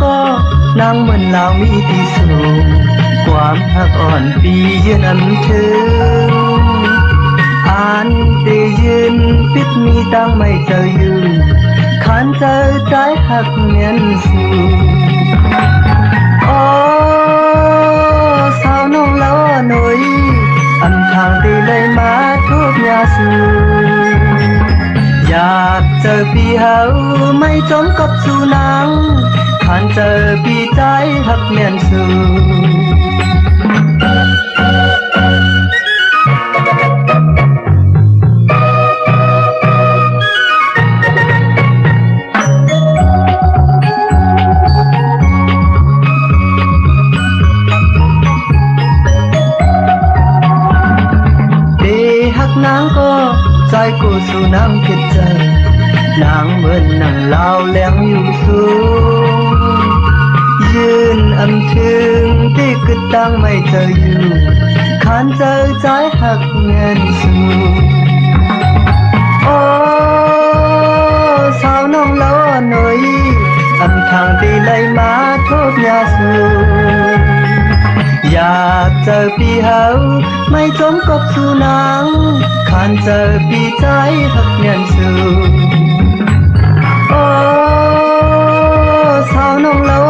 ก็นางเหมือนลาวมีที่สูงความหักอ่อนปียืนอันถึงอ่านได้ยืนปิดมีตั้งไม่เจออยู่ขันเจอใจหักเมียนสูโอ้สาวน้องแล้วหน่อยอันทางที่เลยมาทุกยาสูอยากเจอพี่เฮาไม่จมกับสู่นางขันเจอพี่ใจหักเมียนสูนางก็ใจกูสู่นางคิดใจนางเหมือนนางลาวแหลงอยู่สูงยืนอันถึงที่กึดตั้งไม่เจออยู่ขันเจอใจหักเงินสูโอ้สาวน้องแล้วหน่อยอันทางที่ไหลมาทุกยาสูอยากเจอพี่เฮาไม่จมกับสู่นางขันเจอพี่ใจหักเมียนสูโอ้สาวน้องแล้ว